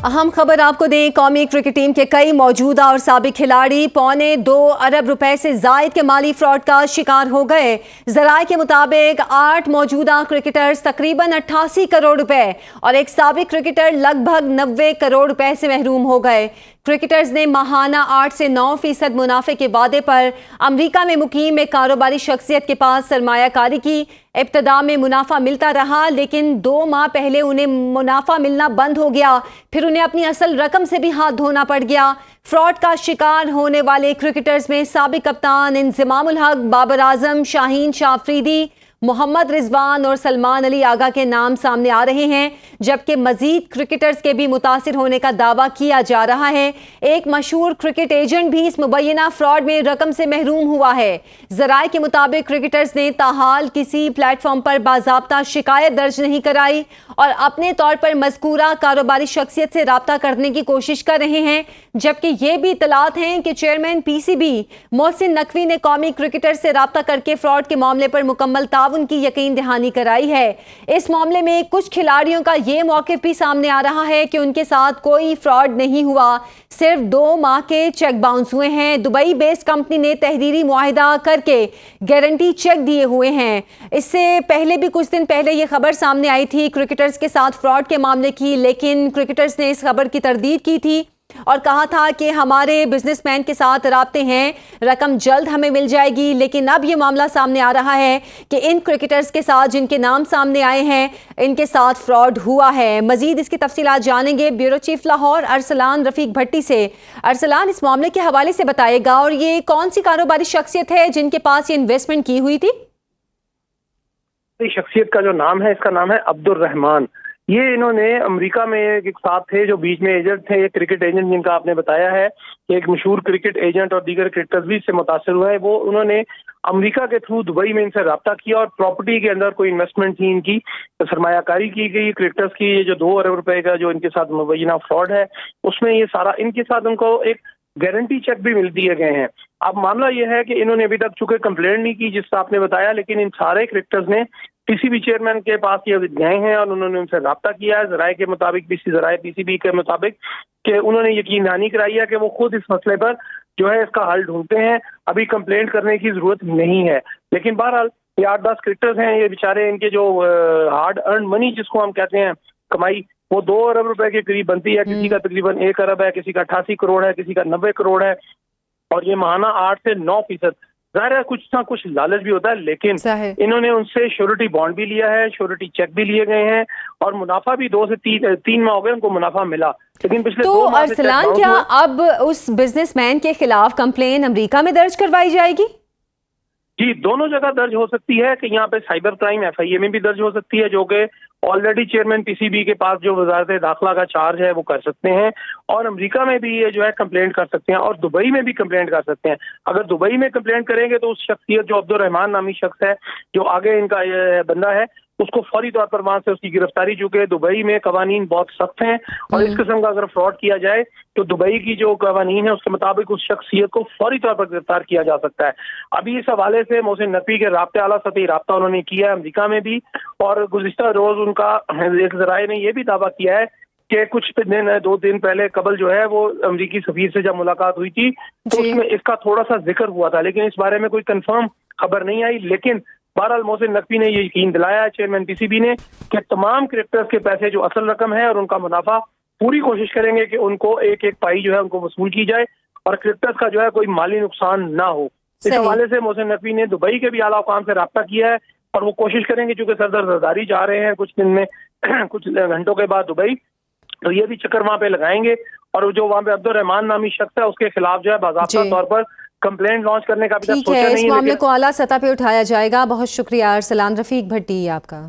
अहम खबर आपको दें, कौमी क्रिकेट टीम के कई मौजूदा और साबिक खिलाड़ी $2.25 अरब से जायद के माली फ्रॉड का शिकार हो गए। जराये के मुताबिक 8 मौजूदा क्रिकेटर्स तकरीबन 88 करोड़ रुपए और एक साबिक क्रिकेटर लगभग 90 करोड़ रुपए से महरूम हो गए। क्रिकेटर्स ने माहाना 8 से 9% मुनाफे के वादे पर अमरीका में मुकीम एक कारोबारी शख्सियत के पास सरमायाकारी की। इब्तदा में मुनाफा मिलता रहा, लेकिन 2 माह पहले उन्हें मुनाफा मिलना बंद हो गया। फिर उन्हें अपनी असल रकम से भी हाथ धोना पड़ गया। फ्रॉड का शिकार होने वाले क्रिकेटर्स में साबिक कप्तान इंजमामुल हक, बाबर आजम, शाहीन शाह अफरीदी, मोहम्मद रिजवान और सलमान अली आगा के नाम सामने आ रहे हैं, जबकि मजीद क्रिकेटर्स के भी मुतासिर होने का दावा किया जा रहा है। एक मशहूर क्रिकेट एजेंट भी इस मुबैना फ्रॉड में रकम से महरूम हुआ है। जराये के मुताबिक क्रिकेटर्स ने ताहाल किसी प्लेटफॉर्म पर बाज़ाब्ता शिकायत दर्ज नहीं कराई और अपने तौर पर मज़कूरा कारोबारी शख्सियत से रब्ता करने की कोशिश कर रहे हैं, जबकि ये भी इतलात हैं कि चेयरमैन PCB मोहसिन नकवी ने कौमी क्रिकेटर से रब्ता करके फ्रॉड के मामले पर मुकम्मल उनकी यकीन दहानी कराई है। इस मामले में कुछ खिलाड़ियों का यह मौक़िफ़ भी सामने आ रहा है कि उनके साथ कोई फ्रॉड नहीं हुआ, सिर्फ 2 माह के चेक बाउंस हुए हैं। दुबई बेस्ड कंपनी ने तहरीरी मुआहिदा करके गारंटी चेक दिए हुए हैं। इससे पहले भी कुछ दिन पहले यह खबर सामने आई थी क्रिकेटर्स के साथ फ्रॉड के मामले की, लेकिन क्रिकेटर्स ने इस खबर की तरदीद की थी और कहा था कि हमारे बिजनेसमैन के साथ राब्ते हैं, रकम जल्द हमें मिल जाएगी। लेकिन अब ये मामला सामने आ रहा है कि इन क्रिकेटर्स के साथ जिनके नाम सामने आए हैं, इनके साथ फ्रॉड हुआ है। मजीद इसकी तफसीलात जानेंगे ब्यूरो चीफ लाहौर अरसलान रफीक भट्टी से। अरसलान, इस मामले के हवाले से बताएगा और ये कौन सी कारोबारी शख्सियत है जिनके पास ये इन्वेस्टमेंट की हुई थी? शख्सियत का जो नाम है, इसका नाम है अब्दुल रहमान। ये इन्होंने अमेरिका में एक साथ थे जो बीच में एजेंट थे, एक क्रिकेट एजेंट जिनका आपने बताया है कि एक मशहूर क्रिकेट एजेंट और दीगर क्रिकेटर्स भी इससे मुतासर हुए हैं। वो उन्होंने अमेरिका के थ्रू दुबई में इनसे रब्ता किया और प्रॉपर्टी के अंदर कोई इन्वेस्टमेंट थी, इनकी सरमायाकारी की गई क्रिकेटर्स की। ये जो 2 अरब रुपए का जो इनके साथ मुबैना फ्रॉड है, उसमें ये सारा इनके साथ उनको एक गारंटी चेक भी मिल दिए गए हैं। अब मामला यह है कि इन्होंने अभी तक चूंकि कंप्लेंट नहीं की जिसका आपने बताया, लेकिन इन सारे क्रिकेटर्स ने PCB चेयरमैन के पास ये गए हैं और उन्होंने उनसे रब्ता किया है। जराये के मुताबिक PCB के मुताबिक कि उन्होंने यकीन दहानी कराई है कि वो खुद इस मसले पर जो है इसका हल ढूंढते हैं। अभी कंप्लेंट करने की जरूरत नहीं है, लेकिन बहरहाल ये 8-10 क्रिकेटर्स हैं, ये बेचारे इनके जो हार्ड अर्न मनी जिसको हम कहते हैं कमाई, वो 2 अरब रुपए के करीब बनती है। किसी का तकरीबन 1 अरब है, किसी का 88 करोड़ है, किसी का 90 करोड़ है और ये माहाना 8 से 9%। जाहिर है कुछ ना कुछ लालच भी होता है, लेकिन इन्होंने उनसे श्योरिटी बॉन्ड भी लिया है, श्योरिटी चेक भी लिए गए हैं और मुनाफा भी 2 से 3 माह हो गए उनको मुनाफा मिला। लेकिन पिछले 2 माह से अरसलान, क्या अब उस बिजनेसमैन के खिलाफ कंप्लेन अमेरिका में दर्ज करवाई जाएगी? जी, दोनों जगह दर्ज हो सकती है कि यहाँ पे साइबर क्राइम FIA में भी दर्ज हो सकती है, जो कि ऑलरेडी चेयरमैन PCB के पास जो वजारत दाखिला का चार्ज है वो कर सकते हैं और अमेरिका में भी ये जो है कंप्लेंट कर सकते हैं और दुबई में भी कंप्लेंट कर सकते हैं। अगर दुबई में कंप्लेंट करेंगे तो उस शख्सियत जो अब्दुल रहमान नामी शख्स है, जो आगे इनका ये बंदा है, उसको फौरी तौर पर वहां से उसकी गिरफ्तारी, चूंकि दुबई में कवानीन बहुत सख्त हैं और इस किस्म का अगर फ्रॉड किया जाए तो दुबई की जो कवानीन है उसके मुताबिक उस शख्सियत को फौरी तौर पर गिरफ्तार किया जा सकता है। अभी इस हवाले से मोहसिन नकवी के राब्ते आला सतही राब्ता उन्होंने किया है अमेरिका में भी और गुज़िश्ता रोज उनका एक जराये ने यह भी दावा किया है कि कुछ दिन 2 दिन पहले कबल जो है वो अमेरिकी सफीर से जब मुलाकात हुई थी तो उसमें इसका थोड़ा सा जिक्र हुआ था, लेकिन इस बारे में कोई कंफर्म खबर नहीं आई। लेकिन बहरहाल मोहसिन नकवी ने ये यकीन दिलाया है चेयरमैन PCB ने कि तमाम क्रिकेटर्स के पैसे जो असल रकम है और उनका मुनाफा पूरी कोशिश करेंगे कि उनको एक एक पाई जो है उनको वसूल की जाए और क्रिकेटर्स का जो है कोई माली नुकसान ना हो। इस हवाले से मोहसिन नकवी ने दुबई के भी आला हुकाम से रब्ता किया है और वो कोशिश करेंगे, चूंकि सरदार जरदारी जा रहे हैं कुछ दिन में कुछ घंटों के बाद दुबई, तो ये भी चक्कर वहां पे लगाएंगे और जो वहां पे अब्दुल रहमान नामी शख्स है उसके खिलाफ जो है बाज़ाब्ता तौर पर कंप्लेंट लॉन्च करने का भी सोचा नहीं है। इस मामले को आला सतह पे उठाया जाएगा। बहुत शुक्रिया अरसलान रफीक भट्टी आपका।